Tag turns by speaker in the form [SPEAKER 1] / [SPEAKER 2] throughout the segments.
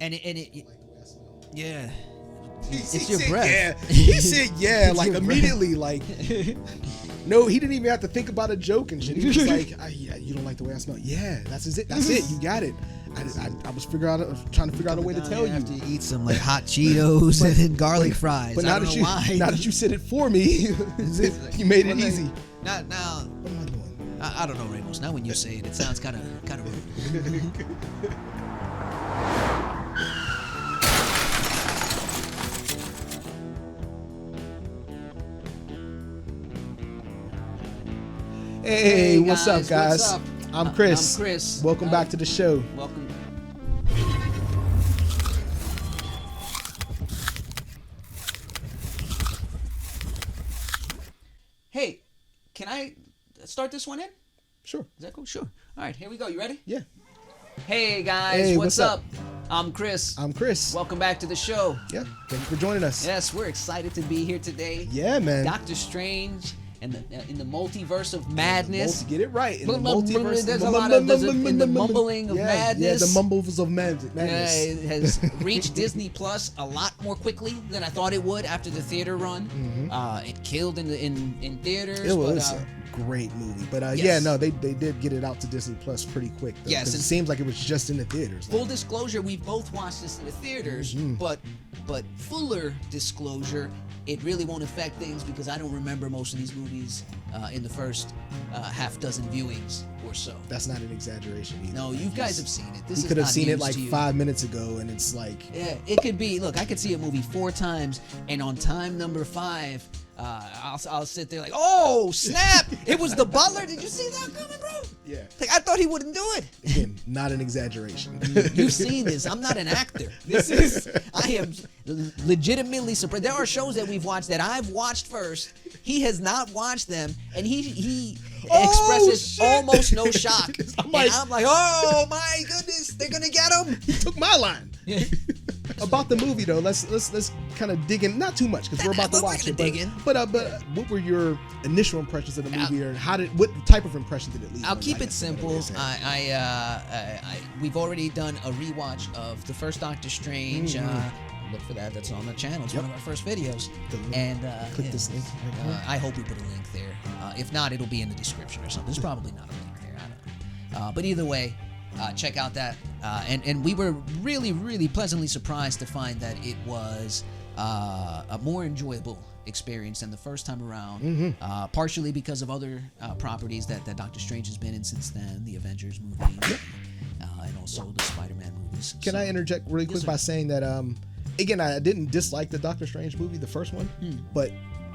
[SPEAKER 1] yeah.
[SPEAKER 2] It's
[SPEAKER 1] your breath.
[SPEAKER 2] Yeah. He said yeah,
[SPEAKER 1] It's
[SPEAKER 2] like
[SPEAKER 1] your
[SPEAKER 2] immediately, like no, he didn't even have to think about a joke and shit. He was like, yeah, you don't like the way I smell. Yeah, that's it. That's it. You got it. I was trying to figure out a way to tell you.
[SPEAKER 1] Have to eat some like hot Cheetos and garlic fries.
[SPEAKER 2] But
[SPEAKER 1] now that
[SPEAKER 2] you said it for me, you made it easy.
[SPEAKER 1] Now,
[SPEAKER 2] what am I doing?
[SPEAKER 1] I don't know, Ramos. Now when you say it, it sounds kind of rude.
[SPEAKER 2] Hey, what's up, guys?
[SPEAKER 1] What's up?
[SPEAKER 2] I'm Chris.
[SPEAKER 1] I'm Chris.
[SPEAKER 2] Welcome back to the show.
[SPEAKER 1] Welcome. Hey, can I start this one in?
[SPEAKER 2] Sure.
[SPEAKER 1] Is that cool? Sure. All right, here we go. You ready?
[SPEAKER 2] Yeah.
[SPEAKER 1] Hey, guys.
[SPEAKER 2] Hey,
[SPEAKER 1] what's up? I'm Chris.
[SPEAKER 2] I'm Chris.
[SPEAKER 1] Welcome back to the show.
[SPEAKER 2] Yeah. Thank you for joining us.
[SPEAKER 1] Yes, we're excited to be here today.
[SPEAKER 2] Yeah, man.
[SPEAKER 1] Doctor Strange and in the Multiverse of Madness.
[SPEAKER 2] Get it right. In the multiverse.
[SPEAKER 1] There's a lot of in the mumbling of madness.
[SPEAKER 2] Yeah, the mumbles of madness.
[SPEAKER 1] It has reached Disney Plus a lot more quickly than I thought it would after the theater run. Mm-hmm. It killed in theaters.
[SPEAKER 2] It was a great movie, but
[SPEAKER 1] yes.
[SPEAKER 2] Yeah, no, they did get it out to Disney Plus pretty quick. Though,
[SPEAKER 1] yes,
[SPEAKER 2] it seems like it was just in the theaters.
[SPEAKER 1] Full disclosure, we both watched this in the theaters, but fuller disclosure, it really won't affect things because I don't remember most of these movies in the first half dozen viewings or so.
[SPEAKER 2] That's not an exaggeration either.
[SPEAKER 1] No, you guys have seen it. This
[SPEAKER 2] you could have seen it like 5 minutes ago, and it's like...
[SPEAKER 1] Yeah, it could be... Look, I could see a movie 4 times, and on time number 5, I'll sit there like, oh, snap! It was the butler. Did you see that coming, bro?
[SPEAKER 2] Yeah.
[SPEAKER 1] Like, I thought he wouldn't do it.
[SPEAKER 2] Again, not an exaggeration.
[SPEAKER 1] You've seen this. I'm not an actor. I am legitimately surprised. There are shows that we've watched that I've watched first. He has not watched them, and he expresses almost no shock. I'm like, oh my goodness, they're gonna get him.
[SPEAKER 2] He took my line. About the movie though, let's kind of dig in, not too much because we're about to watch it. But what were your initial impressions of the movie, or what type of impression did it leave?
[SPEAKER 1] I'll keep it simple. We've already done a rewatch of the first Doctor Strange. Look for that. That's on the channel. It's one of our first videos. And
[SPEAKER 2] click this link.
[SPEAKER 1] I hope we put a link there. If not, it'll be in the description or something. There's probably not a link there. I don't know. But either way, check out that. And we were really, really pleasantly surprised to find that it was a more enjoyable experience than the first time around. Partially because of other properties that Doctor Strange has been in since then, the Avengers movie, and also the Spider-Man movies.
[SPEAKER 2] Can I interject really quick by saying that, again, I didn't dislike the Doctor Strange movie, the first one, but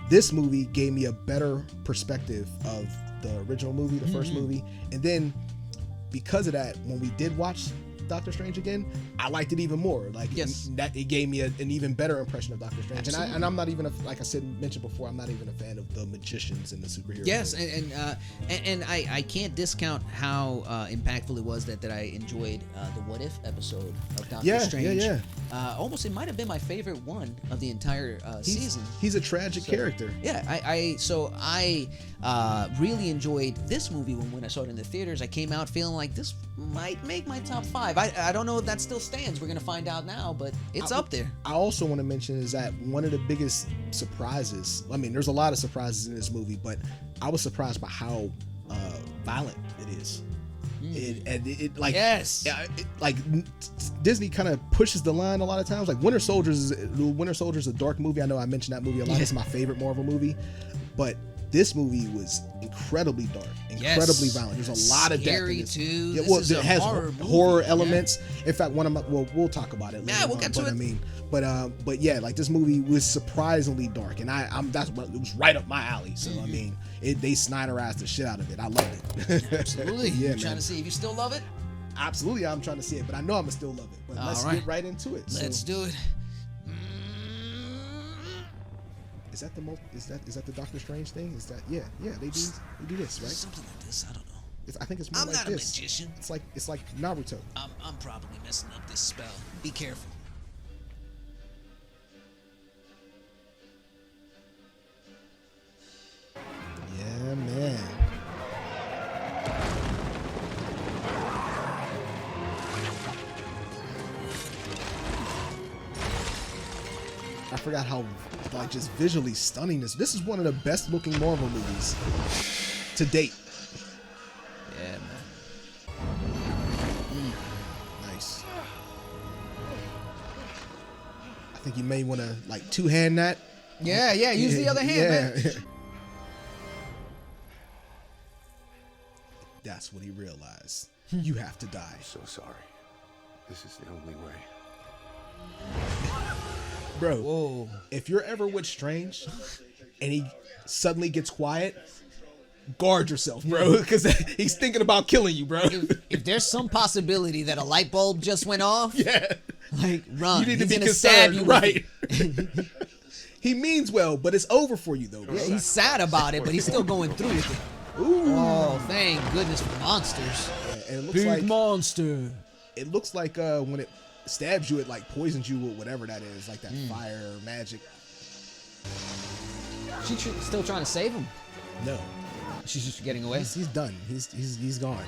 [SPEAKER 2] this movie gave me a better perspective of the original movie, the first movie, and then because of that, when we did watch Doctor Strange again, I liked it even more. Like, that it gave me an even better impression of Doctor Strange. And I'm not even like I mentioned before, I'm not even a fan of the magicians and the superheroes.
[SPEAKER 1] Yes, and I can't discount how impactful it was that I enjoyed the What If episode of Doctor Strange. Almost, it might have been my favorite one of the entire season.
[SPEAKER 2] He's a tragic character.
[SPEAKER 1] Yeah, I really enjoyed this movie when I saw it in the theaters. I came out feeling like this might make my top 5. I don't know if that still stands. We're gonna find out now, but it's up there.
[SPEAKER 2] I also want to mention is that one of the biggest surprises. I mean, there's a lot of surprises in this movie, but I was surprised by how violent it is. Disney kind of pushes the line a lot of times. Like Winter Soldier is a dark movie. I know I mentioned that movie a lot. It's my favorite Marvel movie, but this movie was incredibly dark, incredibly violent. There's a lot of death in this.
[SPEAKER 1] Too.
[SPEAKER 2] Yeah, well, it has horror elements. In fact, one of my we'll talk about it later.
[SPEAKER 1] Yeah, we'll get to it.
[SPEAKER 2] But yeah, like this movie was surprisingly dark, and it was right up my alley. So I mean, they Snyderized the shit out of it. I love
[SPEAKER 1] it. Absolutely.
[SPEAKER 2] Yeah,
[SPEAKER 1] trying to see if you still love it.
[SPEAKER 2] Absolutely, I'm trying to see it, but I know I'm gonna still love it. But let's get right into it.
[SPEAKER 1] Let's do it.
[SPEAKER 2] Is that the Doctor Strange thing? Is that they do this, right?
[SPEAKER 1] Something like this. I don't know.
[SPEAKER 2] I think it's more like this.
[SPEAKER 1] I'm not a magician.
[SPEAKER 2] It's like Naruto.
[SPEAKER 1] I'm probably messing up this spell. Be careful.
[SPEAKER 2] Yeah, man. I forgot how like just visually stunning this is one of the best looking Marvel movies to date.
[SPEAKER 1] Yeah, man.
[SPEAKER 2] Nice. I think you may want to like two-hand that.
[SPEAKER 1] Yeah, use the other hand, man.
[SPEAKER 2] That's what he realized. You have to die.
[SPEAKER 3] So sorry. This is the only way.
[SPEAKER 2] Bro,
[SPEAKER 1] Whoa.
[SPEAKER 2] if you're ever with Strange and he suddenly gets quiet, guard yourself, bro, because he's thinking about killing you, bro.
[SPEAKER 1] If there's some possibility that a light bulb just went off,
[SPEAKER 2] Yeah.
[SPEAKER 1] like run.
[SPEAKER 2] You need to
[SPEAKER 1] He's
[SPEAKER 2] be
[SPEAKER 1] gonna stab
[SPEAKER 2] concerned,
[SPEAKER 1] you
[SPEAKER 2] right?
[SPEAKER 1] with it.
[SPEAKER 2] He means well, but it's over for you, though, bro.
[SPEAKER 1] Yeah, he's sad about it, but he's still going through with it.
[SPEAKER 2] Ooh.
[SPEAKER 1] Oh, thank goodness for monsters.
[SPEAKER 2] And it looks like
[SPEAKER 1] monster.
[SPEAKER 2] it looks like when it stabs you, it like poisons you with whatever that is, like that fire or magic.
[SPEAKER 1] She's still trying to save him.
[SPEAKER 2] No,
[SPEAKER 1] She's just getting away.
[SPEAKER 2] he's done. He's gone.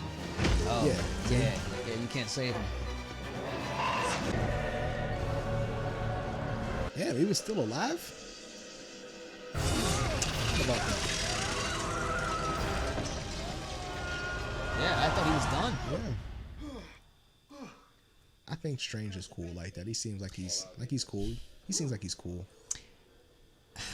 [SPEAKER 1] Oh,
[SPEAKER 2] Yeah.
[SPEAKER 1] yeah. You can't save him.
[SPEAKER 2] Yeah, he was still alive. How about that?
[SPEAKER 1] Yeah, I thought he was done.
[SPEAKER 2] Yeah. I think Strange is cool like that. He seems like he's cool. He seems like he's cool.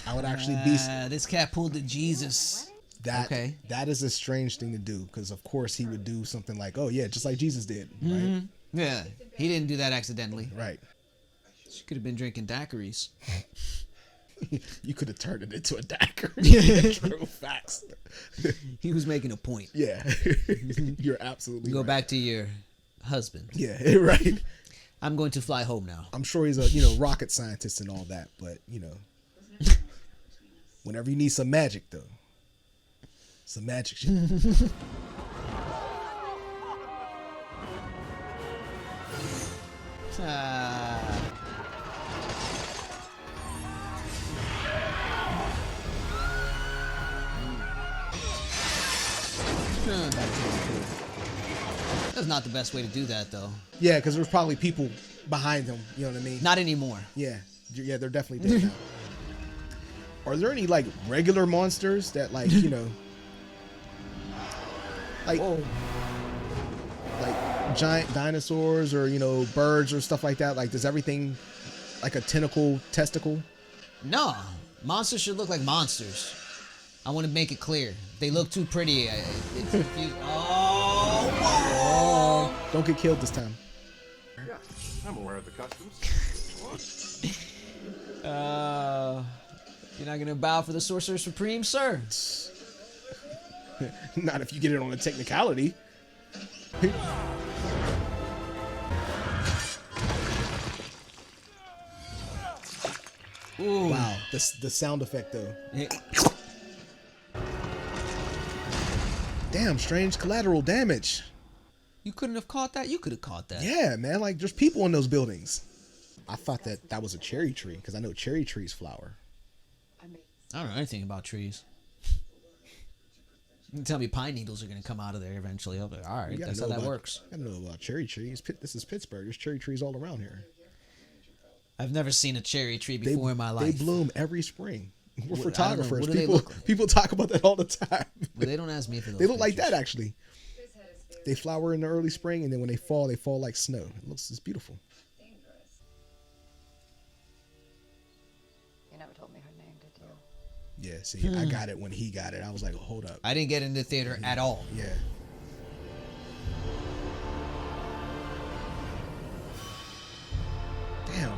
[SPEAKER 2] I would actually be
[SPEAKER 1] This cat pulled the Jesus.
[SPEAKER 2] that.
[SPEAKER 1] Okay.
[SPEAKER 2] That is a strange thing to do because of course he would do something like, oh yeah, just like Jesus did, right?
[SPEAKER 1] Yeah, he didn't do that accidentally.
[SPEAKER 2] Right.
[SPEAKER 1] She could have been drinking daiquiris.
[SPEAKER 2] You could have turned it into a dagger. True facts.
[SPEAKER 1] He was making a point.
[SPEAKER 2] Yeah. You're absolutely
[SPEAKER 1] Go
[SPEAKER 2] right.
[SPEAKER 1] back to your husband.
[SPEAKER 2] Yeah, right.
[SPEAKER 1] I'm going to fly home now.
[SPEAKER 2] I'm sure he's a rocket scientist and all that, but whenever you need some magic though. Some magic shit.
[SPEAKER 1] That's not the best way to do that, though.
[SPEAKER 2] Yeah, because there's probably people behind him, you know what I mean?
[SPEAKER 1] Not anymore.
[SPEAKER 2] Yeah, they're definitely dead now. Are there any like regular monsters that like like like giant dinosaurs or birds or stuff like that? Like, does everything like a testicle?
[SPEAKER 1] No, monsters should look like monsters. I want to make it clear. They look too pretty. It's confusing. Oh, whoa!
[SPEAKER 2] Don't get killed this time.
[SPEAKER 3] Yeah, I'm aware of the customs.
[SPEAKER 1] You're not gonna bow for the Sorcerer Supreme, sir?
[SPEAKER 2] Not if you get it on a technicality.
[SPEAKER 1] Ooh.
[SPEAKER 2] Wow, the sound effect though. Damn, Strange collateral damage.
[SPEAKER 1] You couldn't have caught that? You could have caught that.
[SPEAKER 2] Yeah, man, like there's people in those buildings. I thought that was a cherry tree because I know cherry trees flower.
[SPEAKER 1] I don't know anything about trees. You can tell me pine needles are going to come out of there eventually. I'll be like, all right, that's how that works.
[SPEAKER 2] I don't know about cherry trees. This is Pittsburgh. There's cherry trees all around here.
[SPEAKER 1] I've never seen a cherry tree before in my life.
[SPEAKER 2] They bloom every spring. We're
[SPEAKER 1] I don't know.
[SPEAKER 2] photographers.
[SPEAKER 1] What do they look like?
[SPEAKER 2] People talk about that all the time.
[SPEAKER 1] Well, they don't ask me for those
[SPEAKER 2] They look like
[SPEAKER 1] pictures.
[SPEAKER 2] that actually. They flower in the early spring, and then when they fall like snow. It's beautiful.
[SPEAKER 4] You never told me her name, did you?
[SPEAKER 2] Yeah, see, I got it when he got it. I was like, hold up.
[SPEAKER 1] I didn't get into the theater at all.
[SPEAKER 2] Yeah. Damn.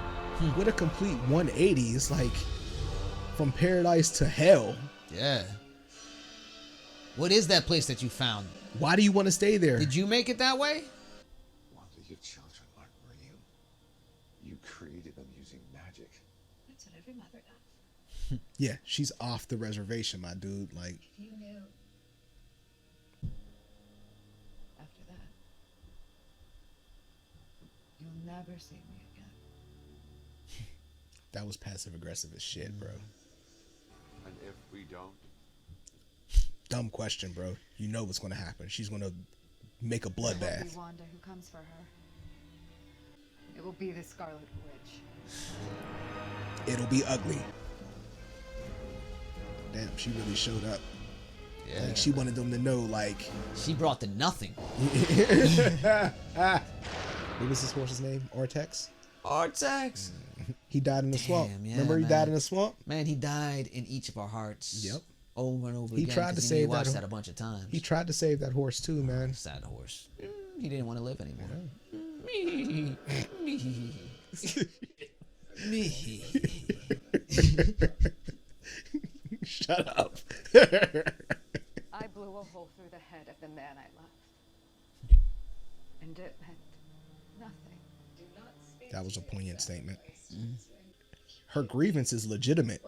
[SPEAKER 2] What a complete 180. It's like from paradise to hell.
[SPEAKER 1] Yeah. What is that place that you found?
[SPEAKER 2] Why do you want to stay there?
[SPEAKER 1] Did you make it that way?
[SPEAKER 3] Wanda, your children aren't real. You created them using magic.
[SPEAKER 4] That's what every mother does.
[SPEAKER 2] Yeah, she's off the reservation, my dude. Like,
[SPEAKER 4] If you knew. After that, you'll never see me again.
[SPEAKER 2] that was passive aggressive as shit, bro.
[SPEAKER 3] And if we don't,
[SPEAKER 2] Dumb question, bro. You know what's gonna happen. She's gonna make a
[SPEAKER 4] It won't
[SPEAKER 2] bloodbath.
[SPEAKER 4] be Wanda who comes for her. It will be the Scarlet Witch.
[SPEAKER 2] It'll be ugly. Damn, she really showed up.
[SPEAKER 1] Yeah.
[SPEAKER 2] Like, she wanted them to know, like...
[SPEAKER 1] She brought the nothing.
[SPEAKER 2] What was his horse's name? Artex?
[SPEAKER 1] Artax.
[SPEAKER 2] He died in the swamp.
[SPEAKER 1] Yeah,
[SPEAKER 2] Remember he
[SPEAKER 1] man.
[SPEAKER 2] died in the swamp?
[SPEAKER 1] Man, he died in each of our hearts.
[SPEAKER 2] Yep.
[SPEAKER 1] Over and over
[SPEAKER 2] He
[SPEAKER 1] again.
[SPEAKER 2] tried to
[SPEAKER 1] 'cause
[SPEAKER 2] save
[SPEAKER 1] watched
[SPEAKER 2] that
[SPEAKER 1] that a bunch of times.
[SPEAKER 2] He tried to save that horse too, man.
[SPEAKER 1] Sad horse. He didn't want to live anymore.
[SPEAKER 2] Shut up.
[SPEAKER 4] I blew a hole through the head of the man I loved. And it meant nothing.
[SPEAKER 2] That was a poignant statement. Her grievance is legitimate,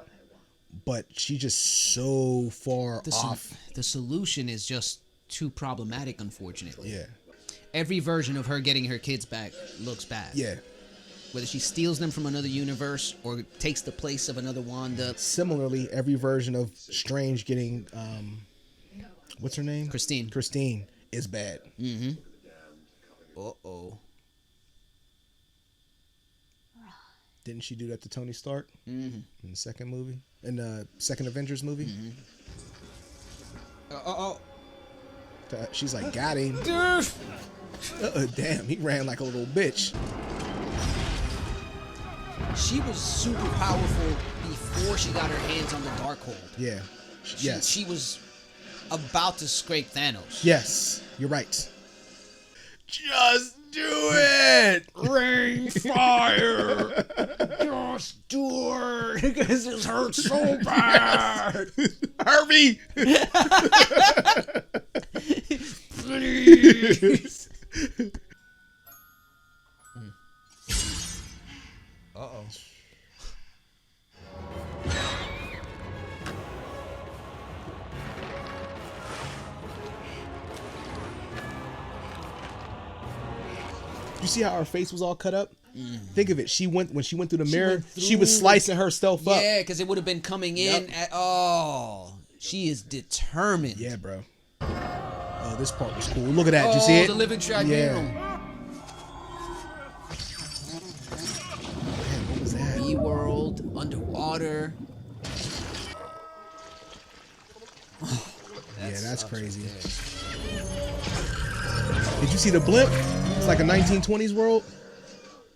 [SPEAKER 2] but she just so far off.
[SPEAKER 1] The solution is just too problematic, unfortunately.
[SPEAKER 2] Yeah.
[SPEAKER 1] Every version of her getting her kids back looks bad.
[SPEAKER 2] Yeah.
[SPEAKER 1] Whether she steals them from another universe or takes the place of another Wanda.
[SPEAKER 2] Similarly, every version of Strange getting what's her name?
[SPEAKER 1] Christine.
[SPEAKER 2] Christine is bad.
[SPEAKER 1] Mm-hmm. Uh-oh.
[SPEAKER 2] Didn't she do that to Tony Stark
[SPEAKER 1] Mm-hmm.
[SPEAKER 2] in the second movie? In the second Avengers movie?
[SPEAKER 1] Mm-hmm. Uh-oh.
[SPEAKER 2] She's like, got him. Damn, he ran like a little bitch.
[SPEAKER 1] She was super powerful before she got her hands on the Darkhold.
[SPEAKER 2] Yeah. Yes.
[SPEAKER 1] She was about to scrape Thanos.
[SPEAKER 2] Yes. You're right. Just do it!
[SPEAKER 1] Rain, fire! Just do it! Because it hurts so bad!
[SPEAKER 2] Harvey!
[SPEAKER 1] Please! Uh-oh.
[SPEAKER 2] You see how her face was all cut up? Think of it. When she went through the mirror,
[SPEAKER 1] went
[SPEAKER 2] she was
[SPEAKER 1] through
[SPEAKER 2] slicing herself up.
[SPEAKER 1] Yeah, because it would have been coming in at... Oh, she is determined.
[SPEAKER 2] Yeah, bro. Oh, this part was cool. Look at that. Did you see it?
[SPEAKER 1] The living tribunal.
[SPEAKER 2] Yeah. Man, what was that?
[SPEAKER 1] B-World, underwater.
[SPEAKER 2] Yeah, that's crazy. Did you see the blimp? It's like a 1920s world.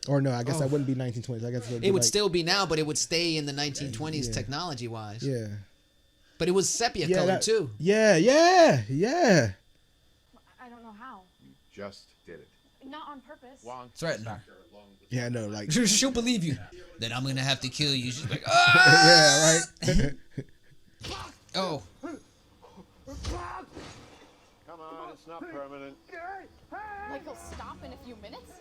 [SPEAKER 2] Or no, I guess that wouldn't be 1920s. I guess
[SPEAKER 1] It would still be now, but it would stay in the 1920s
[SPEAKER 2] Yeah.
[SPEAKER 1] technology-wise.
[SPEAKER 2] Yeah.
[SPEAKER 1] But it was sepia
[SPEAKER 2] Yeah,
[SPEAKER 1] colored too.
[SPEAKER 2] Yeah.
[SPEAKER 5] I don't know how.
[SPEAKER 3] You just did it.
[SPEAKER 5] Not on purpose.
[SPEAKER 1] Threaten her.
[SPEAKER 2] Yeah, I know. Like,
[SPEAKER 1] She'll believe you. Then I'm gonna have to kill you. She's like, ah!
[SPEAKER 2] yeah, right.
[SPEAKER 1] Oh.
[SPEAKER 3] Come on, it's not permanent.
[SPEAKER 5] Like he'll stop in a few minutes?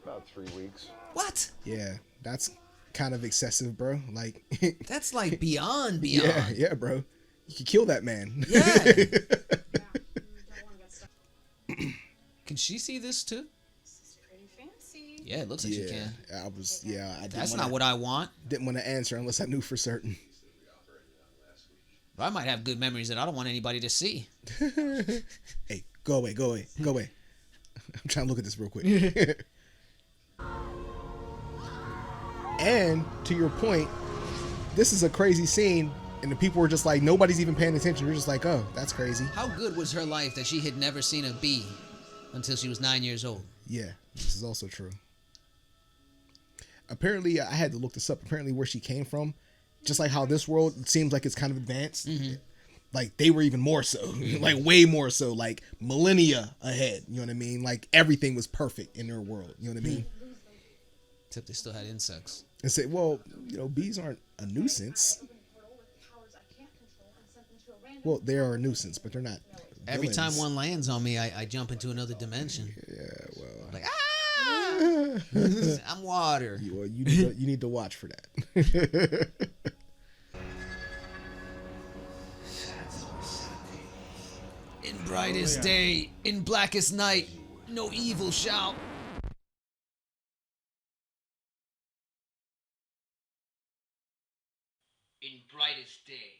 [SPEAKER 3] About 3 weeks.
[SPEAKER 1] What?
[SPEAKER 2] Yeah, that's kind of excessive, bro. Like,
[SPEAKER 1] That's like beyond.
[SPEAKER 2] yeah, bro. You could kill that man.
[SPEAKER 1] Yeah. Can she see this too?
[SPEAKER 5] Pretty fancy.
[SPEAKER 1] Yeah, it looks like she can.
[SPEAKER 2] I didn't
[SPEAKER 1] That's
[SPEAKER 2] wanna,
[SPEAKER 1] not what I want.
[SPEAKER 2] Didn't want to answer unless I knew for certain.
[SPEAKER 1] I might have good memories that I don't want anybody to see.
[SPEAKER 2] Hey, go away. I'm trying to look at this real quick. And to your point, this is a crazy scene, and the people were just like, nobody's even paying attention. You're just like, oh, that's crazy.
[SPEAKER 1] How good was her life that she had never seen a bee until she was 9 years old?
[SPEAKER 2] Yeah, this is also true. Apparently, I had to look this up. Apparently, where she came from, just like how this world seems like it's kind of advanced, like they were even more so, like way more so, like millennia ahead. You know what I mean? Like everything was perfect in their world. You know what I mean?
[SPEAKER 1] Except they still had insects.
[SPEAKER 2] And say, well, bees aren't a nuisance. Well, they are a nuisance, but they're not.
[SPEAKER 1] Every time
[SPEAKER 2] villains.
[SPEAKER 1] one lands on me, I jump into another dimension.
[SPEAKER 2] Yeah, well,
[SPEAKER 1] Like, I'm water.
[SPEAKER 2] you need to watch for that.
[SPEAKER 1] In brightest day, in blackest night, no evil shall.
[SPEAKER 6] In brightest day,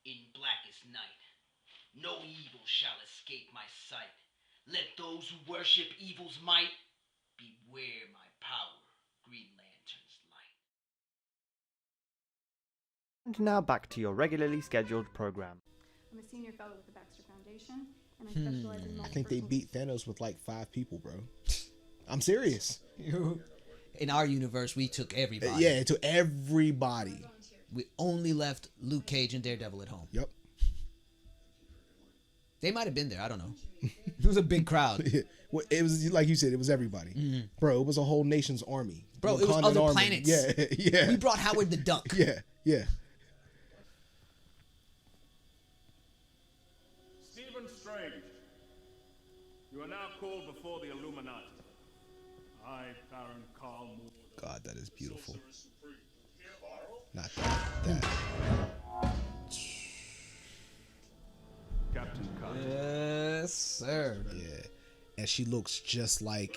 [SPEAKER 6] in blackest night, no evil shall escape my sight. Let those who worship evil's might beware my power, Green Lantern's light.
[SPEAKER 7] And now back to your regularly scheduled program.
[SPEAKER 8] I'm a senior fellow with the Baxter Foundation, and I specialize in
[SPEAKER 2] I think they
[SPEAKER 8] multipersonal-
[SPEAKER 2] beat Thanos with like 5 people, bro. I'm serious.
[SPEAKER 1] In our universe, we took everybody.
[SPEAKER 2] Yeah, to everybody.
[SPEAKER 1] We only left Luke Cage and Daredevil at home.
[SPEAKER 2] Yep.
[SPEAKER 1] They might have been there. I don't know. It was a big crowd.
[SPEAKER 2] Well, it was like you said. It was everybody, bro. It was a whole nation's army.
[SPEAKER 1] Bro, it was
[SPEAKER 2] Wakandan
[SPEAKER 1] other
[SPEAKER 2] army.
[SPEAKER 1] planets.
[SPEAKER 2] Yeah, yeah.
[SPEAKER 1] We brought Howard the Duck.
[SPEAKER 2] Yeah, yeah.
[SPEAKER 9] Stephen Strange, you are now called before the Illuminati. I, Baron Karl Moore.
[SPEAKER 2] God, that is beautiful. Not that.
[SPEAKER 9] Captain Carter.
[SPEAKER 1] Yes, sir.
[SPEAKER 2] Yeah, and she looks just like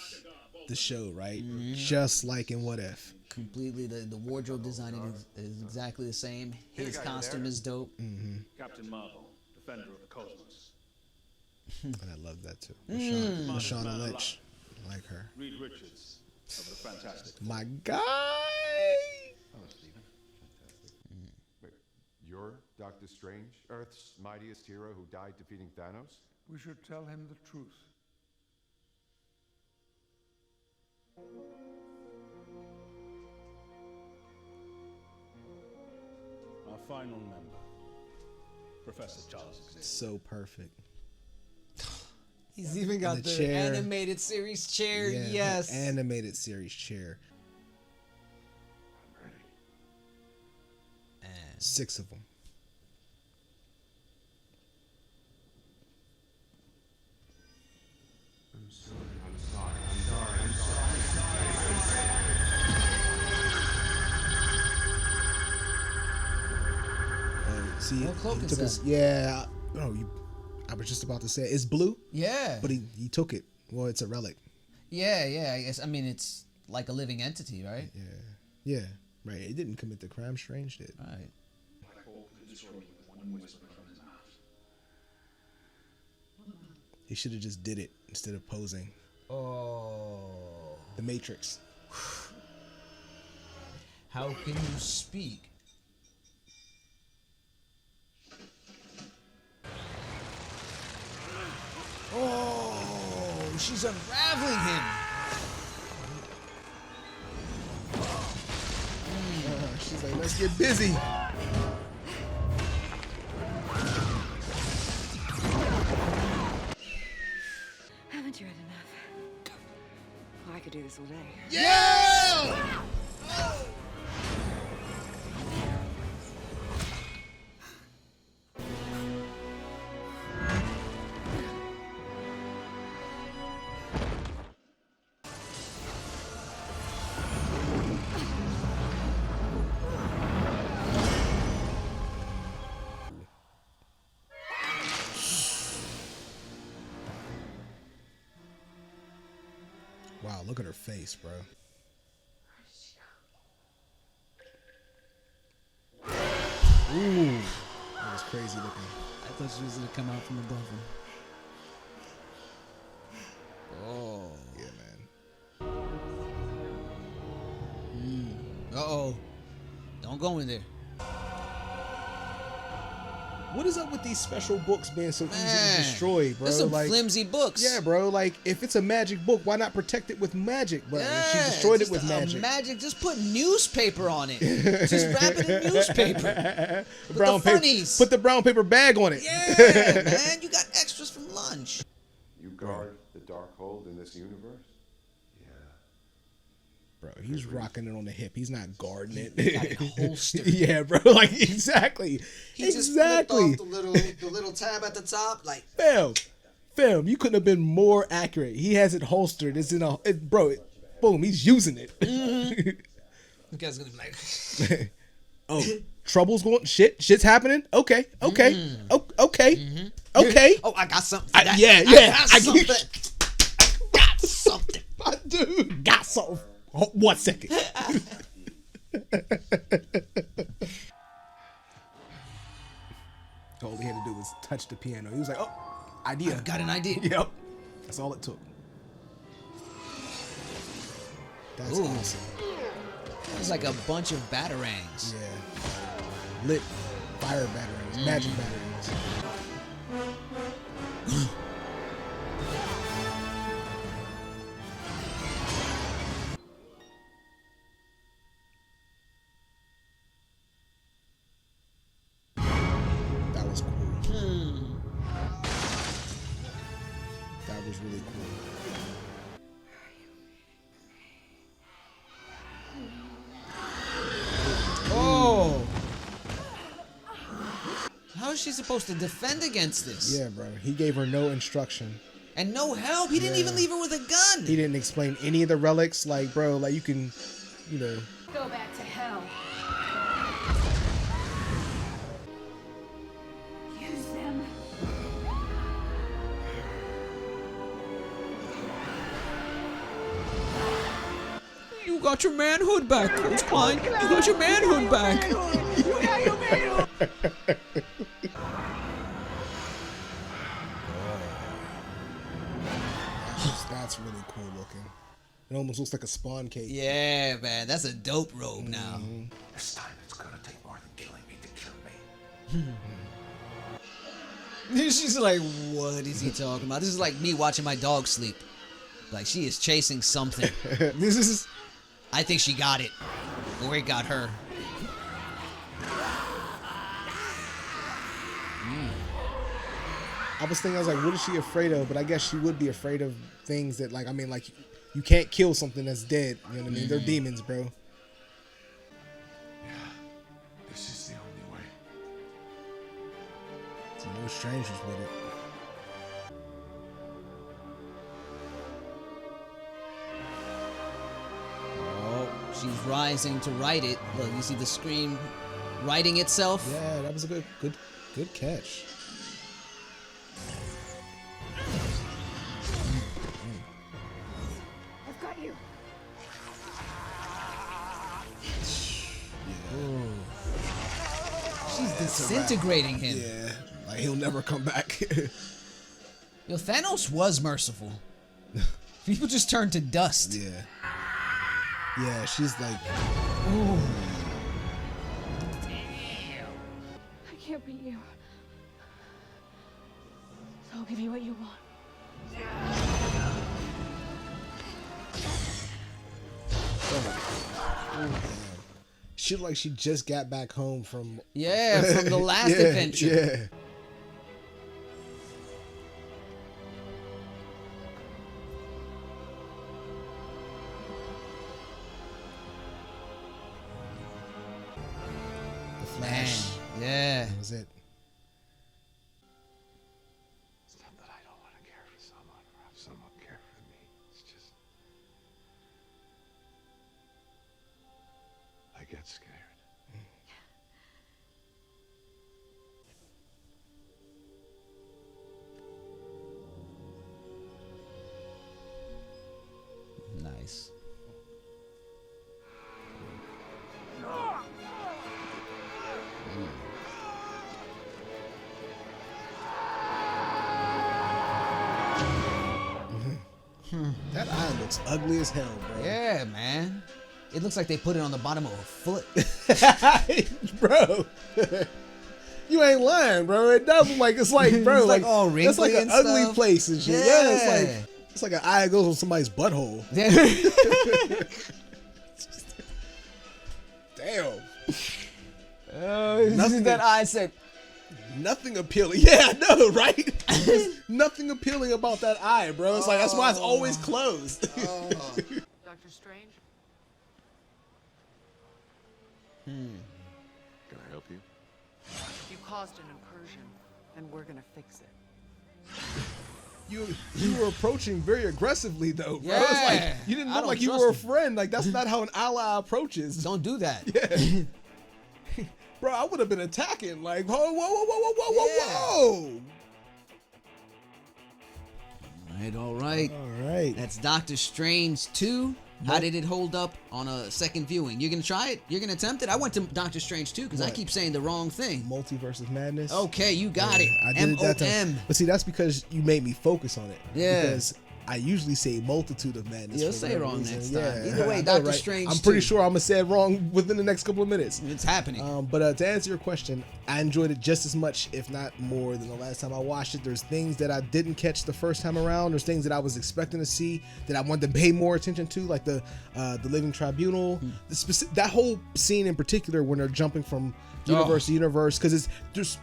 [SPEAKER 2] the show, right? Just like in What If.
[SPEAKER 1] Completely. The wardrobe design is exactly the same. His costume is dope.
[SPEAKER 9] Captain Marvel, defender of the cosmos.
[SPEAKER 2] And I love that too. Lashana Lynch, I like her.
[SPEAKER 9] Reed Richards of the Fantastic.
[SPEAKER 2] My guy.
[SPEAKER 3] Hello, Stephen. Fantastic. Wait, you're Doctor Strange, Earth's mightiest hero who died defeating Thanos?
[SPEAKER 9] We should tell him the truth. Our final member, Professor Charles Xavier.
[SPEAKER 2] So perfect.
[SPEAKER 1] He's even got
[SPEAKER 2] the
[SPEAKER 1] the
[SPEAKER 2] chair.
[SPEAKER 1] animated series chair.
[SPEAKER 2] Yeah, the
[SPEAKER 1] Yes.
[SPEAKER 2] animated series chair.
[SPEAKER 3] I'm ready.
[SPEAKER 1] And
[SPEAKER 2] 6 of them. See,
[SPEAKER 1] What cloak
[SPEAKER 2] he
[SPEAKER 1] is
[SPEAKER 2] took
[SPEAKER 1] that?
[SPEAKER 2] his, yeah. Oh, I was just about to say it's blue,
[SPEAKER 1] yeah.
[SPEAKER 2] but he took it. Well, it's a relic.
[SPEAKER 1] Yeah. I guess. I mean, it's like a living entity, right?
[SPEAKER 2] Yeah, right. It didn't commit the crime. Strange did.
[SPEAKER 1] Right.
[SPEAKER 2] He should have just did it instead of posing.
[SPEAKER 1] Oh.
[SPEAKER 2] The Matrix.
[SPEAKER 1] How can you speak? Oh, she's unraveling him.
[SPEAKER 2] She's like, let's get busy.
[SPEAKER 4] Haven't you had enough? Oh, I could do this all day.
[SPEAKER 2] Yeah! Wow, look at her face, bro. Ooh, that was crazy looking.
[SPEAKER 1] I thought she was gonna come out from above him. Oh.
[SPEAKER 2] Yeah, man.
[SPEAKER 1] Uh-oh. Don't go in there.
[SPEAKER 2] What is up with these special books being so easy to
[SPEAKER 1] Man,
[SPEAKER 2] destroy, bro?
[SPEAKER 1] There's some
[SPEAKER 2] Like,
[SPEAKER 1] flimsy books.
[SPEAKER 2] yeah, bro. Like, if it's a magic book, why not protect it with magic? But she destroyed it
[SPEAKER 1] just
[SPEAKER 2] with
[SPEAKER 1] a
[SPEAKER 2] magic.
[SPEAKER 1] Just put newspaper on it. Just wrap it in newspaper.
[SPEAKER 2] The brown
[SPEAKER 1] the
[SPEAKER 2] paper.
[SPEAKER 1] funnies.
[SPEAKER 2] Put the brown paper bag on it.
[SPEAKER 1] Yeah, man. You got extras from lunch.
[SPEAKER 3] You guard the Darkhold in this universe? Yeah.
[SPEAKER 2] Bro, he's rocking it on the hip. He's not guarding it.
[SPEAKER 1] got it holstered.
[SPEAKER 2] Yeah, bro. Like, exactly.
[SPEAKER 1] He just flipped off the little tab at the top, like.
[SPEAKER 2] Fam, you couldn't have been more accurate. He has it holstered. It's in a, boom, he's using it.
[SPEAKER 1] The guy's gonna be like.
[SPEAKER 2] Oh, trouble's going. Shit's happening. Okay. Okay.
[SPEAKER 1] Oh, I got something.
[SPEAKER 2] I got something.
[SPEAKER 1] Got something.
[SPEAKER 2] My dude got something. Oh, 1 second. All he had to do was touch the piano. He was like, oh, idea.
[SPEAKER 1] Got an idea.
[SPEAKER 2] Yep. That's all it took. That's awesome.
[SPEAKER 1] It's like a bunch of batarangs.
[SPEAKER 2] Yeah. lit fire batarangs, magic batarangs. That was cool. That was really cool.
[SPEAKER 1] Oh! How is she supposed to defend against this?
[SPEAKER 2] Yeah, bro. He gave her no instruction.
[SPEAKER 1] And no help. He didn't even leave her with a gun.
[SPEAKER 2] He didn't explain any of the relics. Like, bro, like you can, you know.
[SPEAKER 4] Go back to hell.
[SPEAKER 8] Use them.
[SPEAKER 1] You got your manhood back, Coach Klein. You got your manhood back.
[SPEAKER 2] That's really cool looking. It almost looks like a spawn cake.
[SPEAKER 1] Yeah, man. That's a dope robe now.
[SPEAKER 3] This time it's gonna take more than killing me to kill me.
[SPEAKER 1] She's like, what is he talking about? This is like me watching my dog sleep. Like, she is chasing something. This is... I think she got it. Or it got her.
[SPEAKER 2] I was thinking, I was like, what is she afraid of? But I guess she would be afraid of things that, like, I mean, like, you can't kill something that's dead. You know what I mean? They're demons, bro.
[SPEAKER 3] Yeah, this is the only way.
[SPEAKER 2] So no strangers with it.
[SPEAKER 1] Oh, she's rising to write it. Look, you see the screen writing itself?
[SPEAKER 2] Yeah, that was a good catch.
[SPEAKER 4] I've got you.
[SPEAKER 1] She's disintegrating him.
[SPEAKER 2] Yeah, like he'll never come back.
[SPEAKER 1] Yo, Thanos was merciful. People just turned to dust.
[SPEAKER 2] Yeah. Yeah, she's like,
[SPEAKER 1] Ooh.
[SPEAKER 8] I can't beat you. So I'll give you what you want.
[SPEAKER 2] she looked like she just got back home from.
[SPEAKER 1] Yeah, from the last adventure.
[SPEAKER 2] Yeah. The Flash.
[SPEAKER 1] Man, yeah.
[SPEAKER 2] That was it.
[SPEAKER 3] It's not that I don't want to care for someone or have someone care for me. It's just I get scared.
[SPEAKER 1] Nice.
[SPEAKER 2] That eye looks ugly as hell, bro.
[SPEAKER 1] Yeah, man. It looks like they put it on the bottom of a foot.
[SPEAKER 2] Bro. You ain't lying, bro. It does look like it's like, bro,
[SPEAKER 1] It's like all wrinkly
[SPEAKER 2] it's like an
[SPEAKER 1] and
[SPEAKER 2] ugly
[SPEAKER 1] stuff.
[SPEAKER 2] place and shit. Yeah, it's like an eye that goes on somebody's butthole. Damn.
[SPEAKER 1] Nothing that eye said.
[SPEAKER 2] Nothing appealing. Yeah, I know, right? There's nothing appealing about that eye, bro. It's like that's why it's always closed.
[SPEAKER 4] Dr. Strange?
[SPEAKER 3] Can I help you?
[SPEAKER 4] You caused an incursion, and we're gonna fix it.
[SPEAKER 2] You were approaching very aggressively though, bro.
[SPEAKER 1] Yeah.
[SPEAKER 2] It's like you didn't
[SPEAKER 1] I
[SPEAKER 2] look
[SPEAKER 1] don't
[SPEAKER 2] like you
[SPEAKER 1] trust
[SPEAKER 2] were a
[SPEAKER 1] him.
[SPEAKER 2] friend. Like that's not how an ally approaches.
[SPEAKER 1] Don't do that.
[SPEAKER 2] Yeah. Bro, I would have been attacking. Like, whoa, whoa, whoa, whoa, whoa, whoa, whoa.
[SPEAKER 1] All right.
[SPEAKER 2] All right.
[SPEAKER 1] That's Doctor Strange 2. How did it hold up on a second viewing? You're going to try it? You're going to attempt it? I went to Doctor Strange 2 because I
[SPEAKER 2] What?
[SPEAKER 1] keep saying the wrong thing.
[SPEAKER 2] Multiverse of Madness.
[SPEAKER 1] Okay, you got it.
[SPEAKER 2] I did it that time.
[SPEAKER 1] M-O-M.
[SPEAKER 2] But see, that's because you made me focus on it.
[SPEAKER 1] Yeah.
[SPEAKER 2] Because I usually say multitude of madness.
[SPEAKER 1] You'll
[SPEAKER 2] for
[SPEAKER 1] say
[SPEAKER 2] whatever
[SPEAKER 1] wrong
[SPEAKER 2] reason.
[SPEAKER 1] next time. Either
[SPEAKER 2] I
[SPEAKER 1] way,
[SPEAKER 2] know,
[SPEAKER 1] Doctor
[SPEAKER 2] right?
[SPEAKER 1] Strange.
[SPEAKER 2] I'm pretty
[SPEAKER 1] too.
[SPEAKER 2] sure I'm gonna say it wrong within the next couple of minutes.
[SPEAKER 1] It's happening.
[SPEAKER 2] But to answer your question, I enjoyed it just as much, if not more, than the last time I watched it. There's things that I didn't catch the first time around. There's things that I was expecting to see that I wanted to pay more attention to, like the Living Tribunal, that whole scene in particular when they're jumping from universe to universe, because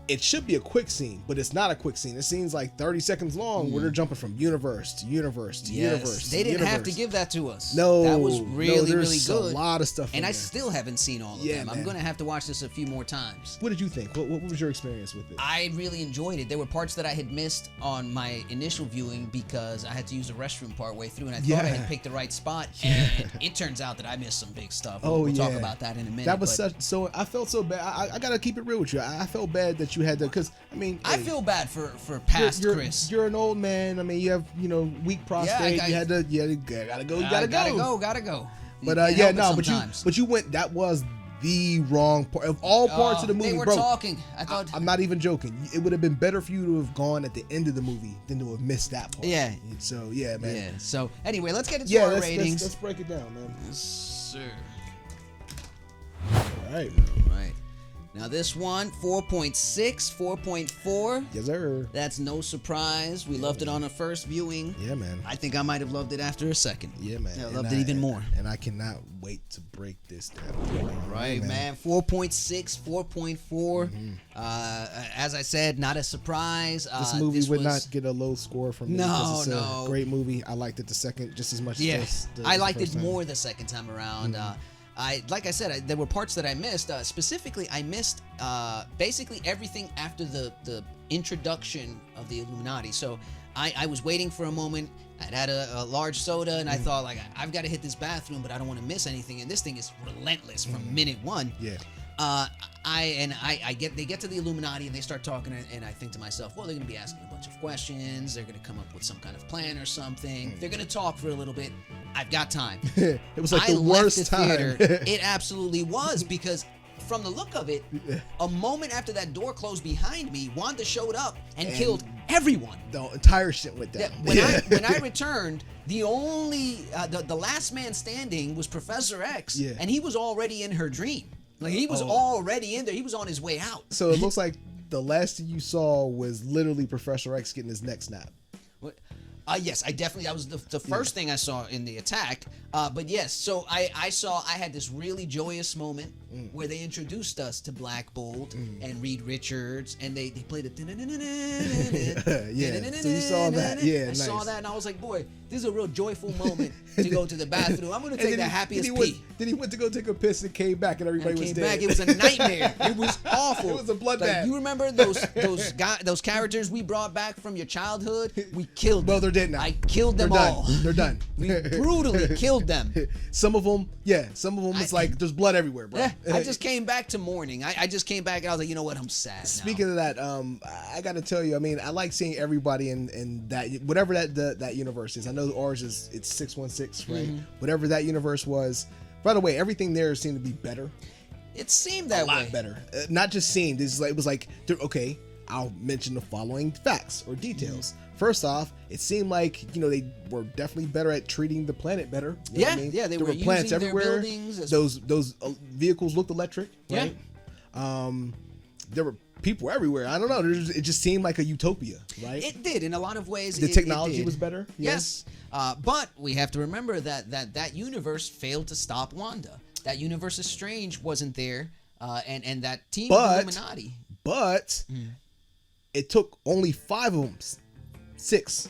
[SPEAKER 2] it should be a quick scene, but it's not a quick scene. It seems like 30 seconds long where they're jumping from universe to universe to universe.
[SPEAKER 1] They didn't have to give that to us.
[SPEAKER 2] No,
[SPEAKER 1] that was really
[SPEAKER 2] there's
[SPEAKER 1] good.
[SPEAKER 2] A lot of stuff,
[SPEAKER 1] and
[SPEAKER 2] in
[SPEAKER 1] I
[SPEAKER 2] there.
[SPEAKER 1] still haven't seen all of them. I'm gonna have to watch this a few more times.
[SPEAKER 2] What did you think? What was your experience with it?
[SPEAKER 1] I really enjoyed it. There were parts that I had missed on my initial viewing because I had to use the restroom part way through, and I thought I had picked the right spot. And it turns out that I missed some big stuff. We'll talk about that in a minute.
[SPEAKER 2] That was so. I felt so bad. I gotta keep it real with you. I felt bad that you had to, because I mean,
[SPEAKER 1] I feel bad for past Chris.
[SPEAKER 2] You're an old man. I mean, you have weak prostate. You gotta go.
[SPEAKER 1] Gotta go.
[SPEAKER 2] But but you went. That was the wrong part of all parts of the movie.
[SPEAKER 1] They were
[SPEAKER 2] bro,
[SPEAKER 1] talking. I thought
[SPEAKER 2] I'm not even joking. It would have been better for you to have gone at the end of the movie than to have missed that part.
[SPEAKER 1] Yeah.
[SPEAKER 2] So yeah, man.
[SPEAKER 1] Yeah. So anyway, let's get into our ratings.
[SPEAKER 2] Let's break it down, man.
[SPEAKER 1] Yes, sir.
[SPEAKER 2] All right.
[SPEAKER 1] Now this one, 4.6, 4.4.
[SPEAKER 2] Yes, sir.
[SPEAKER 1] That's no surprise. We loved it on the first viewing.
[SPEAKER 2] Yeah, man.
[SPEAKER 1] I think I might have loved it after a second.
[SPEAKER 2] Yeah, man.
[SPEAKER 1] I loved it even more.
[SPEAKER 2] And I cannot wait to break this down.
[SPEAKER 1] Right, man. 4.6, 4.4. As I said, not a surprise.
[SPEAKER 2] This movie would not get a low score from me.
[SPEAKER 1] No,
[SPEAKER 2] it's
[SPEAKER 1] no.
[SPEAKER 2] a great movie. I liked it the second just as much as
[SPEAKER 1] I liked it
[SPEAKER 2] time.
[SPEAKER 1] more the second time around. Like I said, there were parts that I missed. Specifically, I missed basically everything after the introduction of the Illuminati. So I was waiting for a moment. I'd had a large soda, and I thought, like, I've got to hit this bathroom, but I don't want to miss anything. And this thing is relentless from minute one.
[SPEAKER 2] Yeah.
[SPEAKER 1] They get to the Illuminati and they start talking, and I think to myself, well, they're going to be asking a bunch of questions. They're going to come up with some kind of plan or something. They're going to talk for a little bit. I've got time.
[SPEAKER 2] It was like the
[SPEAKER 1] left
[SPEAKER 2] worst
[SPEAKER 1] the
[SPEAKER 2] time.
[SPEAKER 1] theater. It absolutely was, because from the look of it, a moment after that door closed behind me, Wanda showed up and killed everyone.
[SPEAKER 2] The entire shit went down.
[SPEAKER 1] When I returned, the only the last man standing was Professor X, and he was already in her dream. Like, he was already in there. He was on his way out.
[SPEAKER 2] So it looks like the last thing you saw was literally Professor X getting his neck snapped.
[SPEAKER 1] Yes, I definitely, that was the first thing I saw in the attack. But yes, so I had this really joyous moment where they introduced us to Black Bolt and Reed Richards, and they played the
[SPEAKER 2] yeah, so you saw that. Yeah,
[SPEAKER 1] I saw that, and I was like, boy, this is a real joyful moment to go to the bathroom. I'm going to take the happiest pee.
[SPEAKER 2] Then he went to go take a piss and came back, and everybody was dead.
[SPEAKER 1] Back. It was a nightmare. It was awful.
[SPEAKER 2] It was a bloodbath.
[SPEAKER 1] You remember those characters we brought back from your childhood? We killed them.
[SPEAKER 2] Well, they're dead now.
[SPEAKER 1] I killed them
[SPEAKER 2] They're
[SPEAKER 1] all.
[SPEAKER 2] Done. They're done.
[SPEAKER 1] We brutally killed them.
[SPEAKER 2] Some of them, it's like there's blood everywhere, bro.
[SPEAKER 1] Yeah, I just came back to mourning. I just came back and I was like, you know what? I'm sad.
[SPEAKER 2] Speaking of that, I got to tell you, I mean, I like seeing everybody in that, whatever that universe is. I know ours it's 616, right? Whatever that universe was. By the way, everything there seemed to be better.
[SPEAKER 1] It seemed that way.
[SPEAKER 2] A lot better. Not just seemed. It was like, okay, I'll mention the following facts or details. First off, it seemed like, they were definitely better at treating the planet better. You know what I mean?
[SPEAKER 1] Yeah, they
[SPEAKER 2] there
[SPEAKER 1] were
[SPEAKER 2] were plants
[SPEAKER 1] using their
[SPEAKER 2] everywhere.
[SPEAKER 1] buildings.
[SPEAKER 2] Those vehicles looked electric, right? There were people everywhere. I don't know. It just seemed like a utopia, right?
[SPEAKER 1] It did in a lot of ways.
[SPEAKER 2] The technology was better.
[SPEAKER 1] Yes, but we have to remember that universe failed to stop Wanda. That universe of Strange wasn't there, and that team of Illuminati.
[SPEAKER 2] But it took only 5 of them, 6,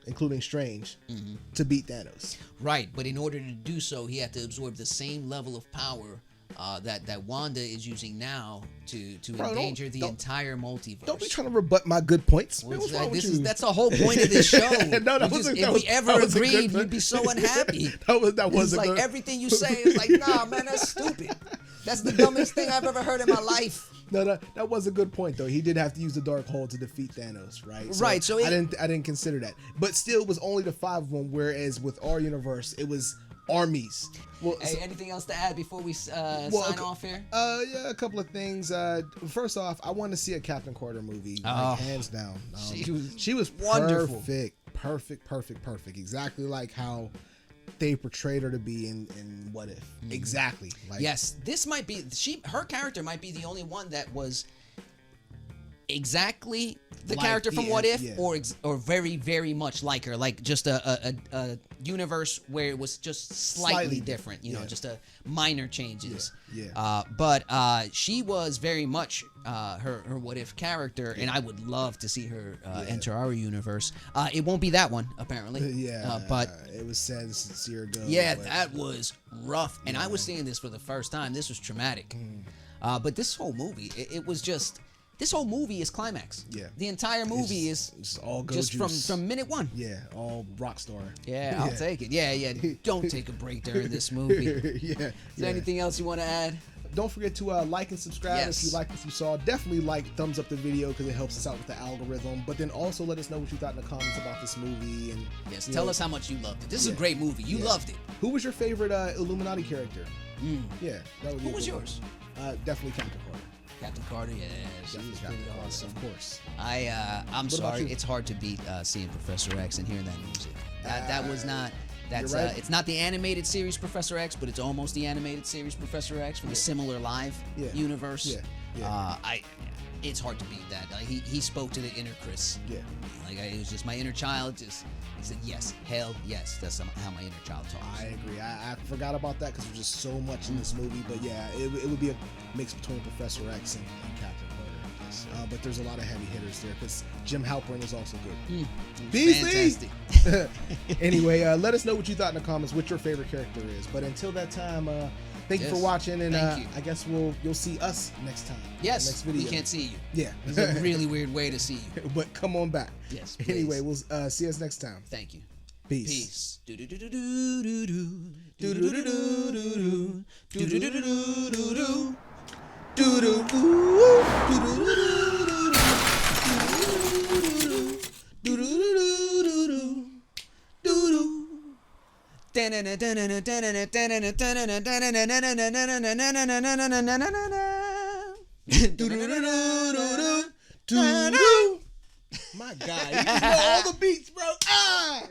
[SPEAKER 2] including Strange, to beat Thanos.
[SPEAKER 1] Right, but in order to do so, he had to absorb the same level of power that Wanda is using now to endanger the entire multiverse.
[SPEAKER 2] Don't be trying to rebut my good points.
[SPEAKER 1] Well, that's the whole point of this show. If we ever agreed, you'd be so unhappy.
[SPEAKER 2] that was
[SPEAKER 1] like everything you say is like, nah, man, that's stupid. That's the dumbest thing I've ever heard in my life.
[SPEAKER 2] No, that was a good point though. He did have to use the Darkhold to defeat Thanos, right?
[SPEAKER 1] Right. So
[SPEAKER 2] I didn't consider that, but still, it was only the 5 of them. Whereas with our universe, it was armies. Well,
[SPEAKER 1] hey, anything else to add before we sign off here?
[SPEAKER 2] Yeah, a couple of things. First off, I want to see a Captain Carter movie, hands down. She was
[SPEAKER 1] wonderful.
[SPEAKER 2] perfect. Exactly like how they portrayed her to be in What If. Exactly. Like,
[SPEAKER 1] Yes, this might be her character might be the only one that was exactly the
[SPEAKER 2] Like
[SPEAKER 1] character from
[SPEAKER 2] the-
[SPEAKER 1] What If,
[SPEAKER 2] yeah.
[SPEAKER 1] or very, very much like her, like just a universe where it was just slightly different, you know,
[SPEAKER 2] yeah.
[SPEAKER 1] just a minor changes.
[SPEAKER 2] Yeah.
[SPEAKER 1] But she was very much her What If character, and I would love to see her enter our universe. It won't be that one apparently. But
[SPEAKER 2] it was sad to see her go.
[SPEAKER 1] yeah,
[SPEAKER 2] but-
[SPEAKER 1] that was rough, and I was seeing this for the first time. This was traumatic. But this whole movie, it was just. This whole movie is climax.
[SPEAKER 2] Yeah.
[SPEAKER 1] The entire movie is
[SPEAKER 2] it's all go
[SPEAKER 1] just
[SPEAKER 2] juice.
[SPEAKER 1] from minute one.
[SPEAKER 2] Yeah, all rock star.
[SPEAKER 1] Yeah, I'll take it. Yeah. Don't take a break during this movie. Is
[SPEAKER 2] yeah.
[SPEAKER 1] there anything else you want to add?
[SPEAKER 2] Don't forget to like and subscribe
[SPEAKER 1] Yes.
[SPEAKER 2] if you like what you saw. Definitely thumbs up the video because it helps us out with the algorithm. But then also let us know what you thought in the comments about this movie. And
[SPEAKER 1] Yes, tell us how much you loved it. This is a great movie. You loved it.
[SPEAKER 2] Who was your favorite Illuminati character? Yeah, that would be
[SPEAKER 1] Who
[SPEAKER 2] a
[SPEAKER 1] was
[SPEAKER 2] good one.
[SPEAKER 1] yours?
[SPEAKER 2] Definitely Captain Carter.
[SPEAKER 1] Captain Carter, yeah, she
[SPEAKER 2] Definitely
[SPEAKER 1] was
[SPEAKER 2] Captain
[SPEAKER 1] pretty
[SPEAKER 2] Carter,
[SPEAKER 1] awesome.
[SPEAKER 2] of course.
[SPEAKER 1] I'm
[SPEAKER 2] What about
[SPEAKER 1] sorry,
[SPEAKER 2] you?
[SPEAKER 1] it's hard to beat seeing Professor X and hearing that music. That was not. That's
[SPEAKER 2] You're right.
[SPEAKER 1] it's not the animated series Professor X, but it's almost the animated series Professor X from a similar live universe.
[SPEAKER 2] Yeah.
[SPEAKER 1] It's hard to beat that. Like, he spoke to the inner Chris.
[SPEAKER 2] Yeah.
[SPEAKER 1] Like it was just my inner child. Just he said yes, hell yes. That's how my inner child talks.
[SPEAKER 2] I agree. I forgot about that because there's just so much in this movie. But yeah, it would be a mix between Professor X and Captain Carter. But there's a lot of heavy hitters there because Jim Halpern is also good. Beasley!
[SPEAKER 1] Fantastic.
[SPEAKER 2] Anyway, let us know what you thought in the comments, what your favorite character is. But until that time, thank you for watching, and
[SPEAKER 1] thank you.
[SPEAKER 2] I guess you'll see us next time.
[SPEAKER 1] Yes,
[SPEAKER 2] next video.
[SPEAKER 1] we can't see you.
[SPEAKER 2] Yeah,
[SPEAKER 1] It's a really weird way to see you.
[SPEAKER 2] but come on back.
[SPEAKER 1] Yes,
[SPEAKER 2] Anyway,
[SPEAKER 1] please.
[SPEAKER 2] we'll see us next time.
[SPEAKER 1] Thank you.
[SPEAKER 2] Peace.
[SPEAKER 1] Peace. Do-do-do-do-do-do. Do-do-do-do-do-do. Do-do-do-do-do-do. My God, you know all the beats, bro. Ah!